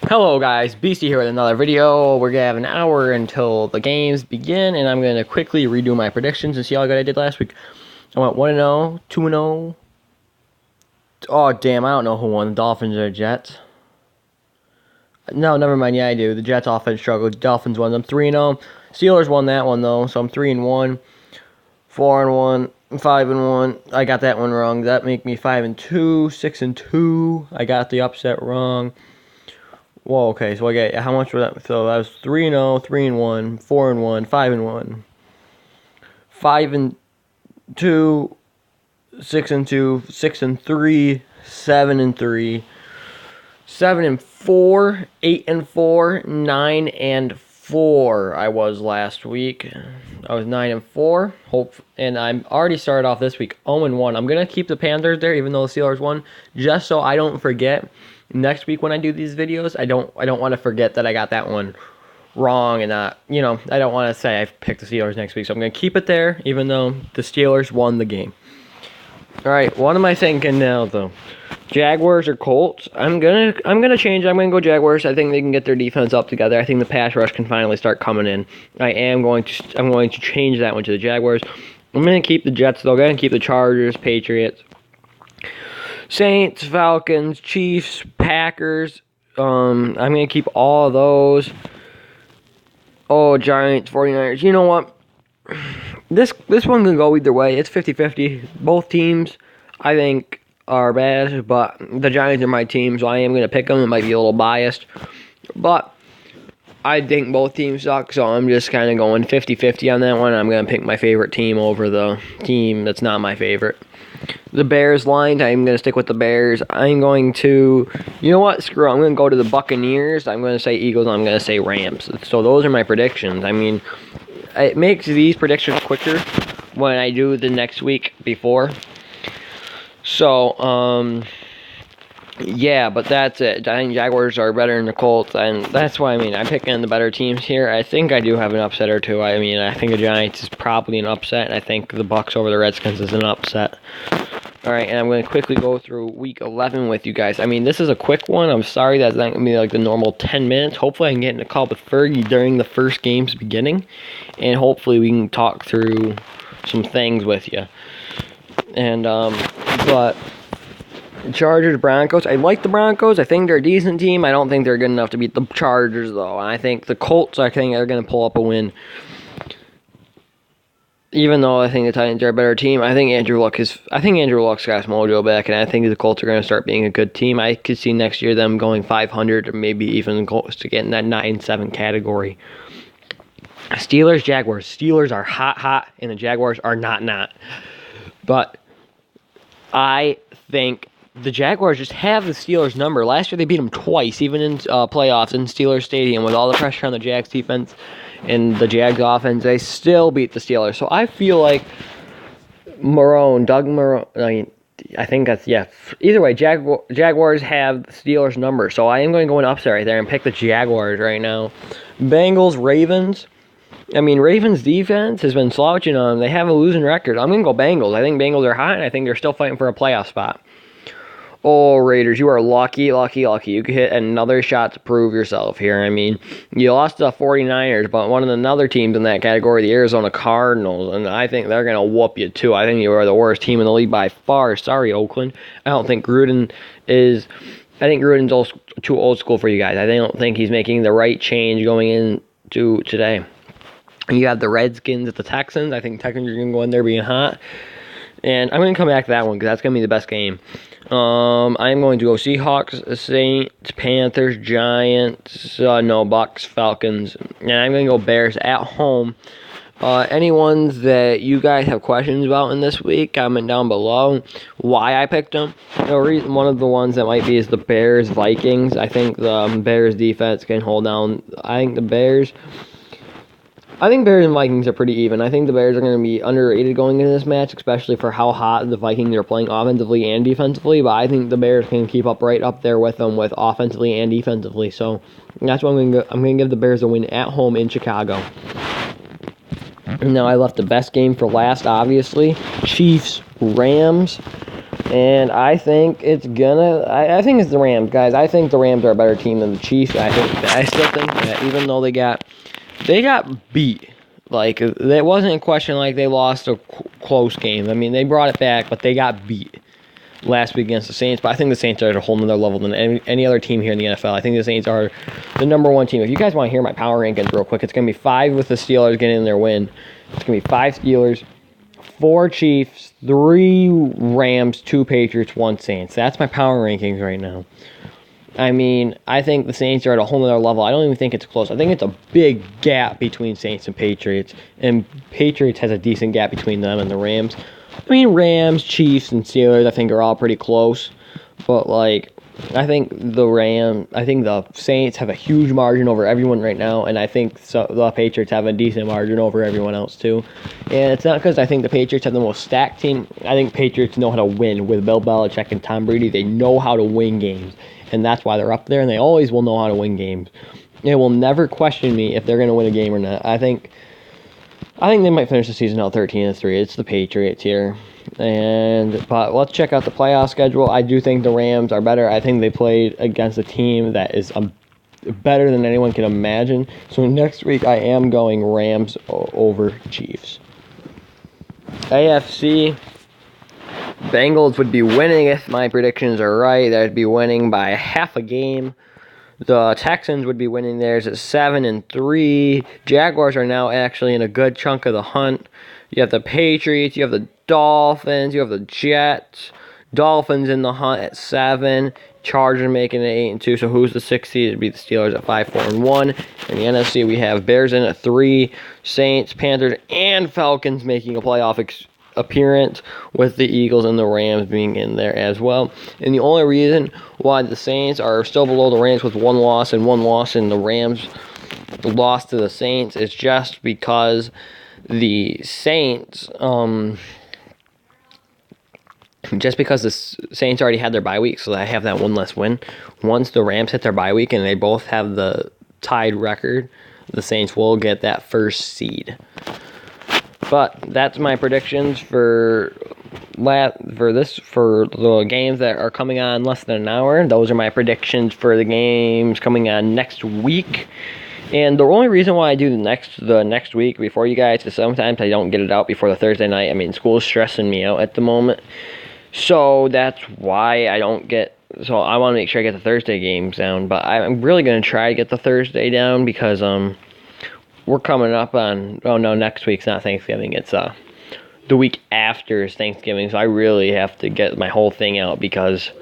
Hello guys, Beastie here with another video. We're gonna have an hour until the games begin, and I'm gonna quickly redo my predictions and see how good I did last week. I went 1-0, 2-0. Oh damn, I don't know who won, the Dolphins or the Jets. No, never mind. Yeah, I do. The Jets offense struggled. Dolphins won. I'm 3-0. Steelers won that one though, so I'm 3-1, 4-1, 5-1. I got that one wrong. That make me 5-2, 6-2. I got the upset wrong. Whoa, okay, so I get how much was that? So that was 3-0, 3-1, 4-1, 5-1, 5-2, 6-2, 6-3, 7-3, 7-4, 8-4, 9-4. I was last week. I was 9-4. And I'm already started off this week 0-1. I'm gonna keep the Panthers there, even though the Steelers won, just so I don't forget. Next week when I do these videos, I don't want to forget that I got that one wrong and I don't want to say I picked the Steelers next week. So I'm going to keep it there even though the Steelers won the game. All right, what am I thinking now though? Jaguars or Colts? I'm going to change. I'm going to go Jaguars. I think they can get their defense up together. I think the pass rush can finally start coming in. I'm going to change that one to the Jaguars. I'm going to keep the Jets though. I'm going to keep the Chargers, Patriots, Saints, Falcons, Chiefs, Packers. I'm going to keep all of those. Oh, Giants, 49ers. You know what? This one can go either way. It's 50-50. Both teams, I think, are bad, but the Giants are my team, so I am going to pick them. It might be a little biased, but I think both teams suck, so I'm just kind of going 50-50 on that one. I'm going to pick my favorite team over the team that's not my favorite. The Bears line, I'm going to stick with the Bears. I'm going to, you know what, screw it. I'm going to go to the Buccaneers. I'm going to say Eagles. I'm going to say Rams. So those are my predictions. I mean, it makes these predictions quicker when I do the next week before. So, yeah, but that's it. I think Jaguars are better than the Colts, and that's why, I'm picking the better teams here. I think I do have an upset or two. I think the Giants is probably an upset, and I think the Bucs over the Redskins is an upset. All right, and I'm going to quickly go through Week 11 with you guys. This is a quick one. I'm sorry that's not going to be like the normal 10 minutes. Hopefully I can get in a call with Fergie during the first game's beginning, and hopefully we can talk through some things with you. And, but Chargers, Broncos. I like the Broncos. I think they're a decent team. I don't think they're good enough to beat the Chargers, though. And I think the Colts, I think, are going to pull up a win. Even though I think the Titans are a better team, I think Andrew Luck's got his mojo back, and I think the Colts are going to start being a good team. I could see next year them going 500 or maybe even close to getting that 9-7 category. Steelers, Jaguars. Steelers are hot, and the Jaguars are not. But I think the Jaguars just have the Steelers' number. Last year they beat them twice, even in playoffs in Steelers Stadium, with all the pressure on the Jags defense and the Jags offense. They still beat the Steelers. So I feel like Doug Marrone, I think that's, yeah. Either way, Jaguars have the Steelers' number. So I am going to go an upset right there and pick the Jaguars right now. Bengals, Ravens. Ravens' defense has been slouching on them. They have a losing record. I'm going to go Bengals. I think Bengals are hot, and I think they're still fighting for a playoff spot. Oh, Raiders, you are lucky. You could hit another shot to prove yourself here. You lost to the 49ers, but one of the other teams in that category, the Arizona Cardinals, and I think they're going to whoop you too. I think you are the worst team in the league by far. Sorry, Oakland. I think Gruden's too old school for you guys. I don't think he's making the right change going into today. You have the Redskins at the Texans. I think Texans are going to go in there being hot. And I'm going to come back to that one because that's going to be the best game. I'm going to go Seahawks, Saints, Panthers, Giants, Bucks, Falcons. And I'm going to go Bears at home. Any ones that you guys have questions about in this week, comment down below why I picked them. One of the ones that might be is the Bears, Vikings. I think the Bears defense can hold down. I think Bears and Vikings are pretty even. I think the Bears are going to be underrated going into this match, especially for how hot the Vikings are playing offensively and defensively. But I think the Bears can keep up right up there with them, with offensively and defensively. So that's why I'm going to give the Bears a win at home in Chicago. Now I left the best game for last, obviously. Chiefs, Rams. And I think it's gonna. I think it's the Rams, guys. I think the Rams are a better team than the Chiefs. I still think that even though they got beat, like it wasn't a question like they lost a close game. I mean, they brought it back, but they got beat last week against the Saints. But I think the Saints are at a whole nother level than any other team here in the NFL. I think the Saints are the number one team. If you guys want to hear my power rankings real quick, it's gonna be 5 with the Steelers getting their win. It's gonna be 5 Steelers, 4 Chiefs, 3 Rams, 2 Patriots, 1 Saints. That's my power rankings right now. I mean, I think the Saints are at a whole other level. I don't even think it's close. I think it's a big gap between Saints and Patriots. And Patriots has a decent gap between them and the Rams. I mean, Rams, Chiefs, and Steelers, I think, are all pretty close. But, like, I think the Saints have a huge margin over everyone right now, and I think the Patriots have a decent margin over everyone else too. And it's not because I think the Patriots have the most stacked team. I think Patriots know how to win with Bill Belichick and Tom Brady. They know how to win games, and that's why they're up there, and they always will know how to win games. They will never question me if they're going to win a game or not. I think they might finish the season out 13-3. It's the Patriots here. But let's check out the playoff schedule. I do think the Rams are better. I think they played against a team that is better than anyone can imagine. So next week I am going Rams over Chiefs. AFC, Bengals would be winning if my predictions are right. They'd be winning by half a game. The Texans would be winning theirs at 7-3. Jaguars are now actually in a good chunk of the hunt. You have the Patriots, you have the Dolphins, you have the Jets. Dolphins in the hunt at 7. Chargers making it 8-2. So who's the 6th seed? It'd be the Steelers at 5-4-1. In the NFC, we have Bears in at 3, Saints, Panthers, and Falcons making a playoff appearance, with the Eagles and the Rams being in there as well. And the only reason why the Saints are still below the Rams with 1 loss and the Rams lost to the Saints is just because the Saints, already had their bye week, so they have that 1 less win. Once the Rams hit their bye week and they both have the tied record, the Saints will get that 1st seed. But that's my predictions for the games that are coming on less than an hour. Those are my predictions for the games coming on next week. And the only reason why I do the next week before you guys is sometimes I don't get it out before the Thursday night. I mean, school's stressing me out at the moment. So that's why I don't get... So I want to make sure I get the Thursday games down. But I'm really going to try to get the Thursday down because we're coming up on... Oh, no, next week's not Thanksgiving. It's the week after is Thanksgiving. So I really have to get my whole thing out because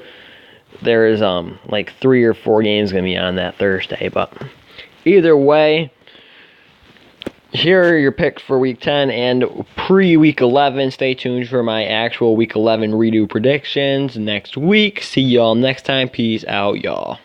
there is like 3 or 4 games going to be on that Thursday. But either way, here are your picks for Week 10 and pre-Week 11. Stay tuned for my actual Week 11 redo predictions next week. See y'all next time. Peace out, y'all.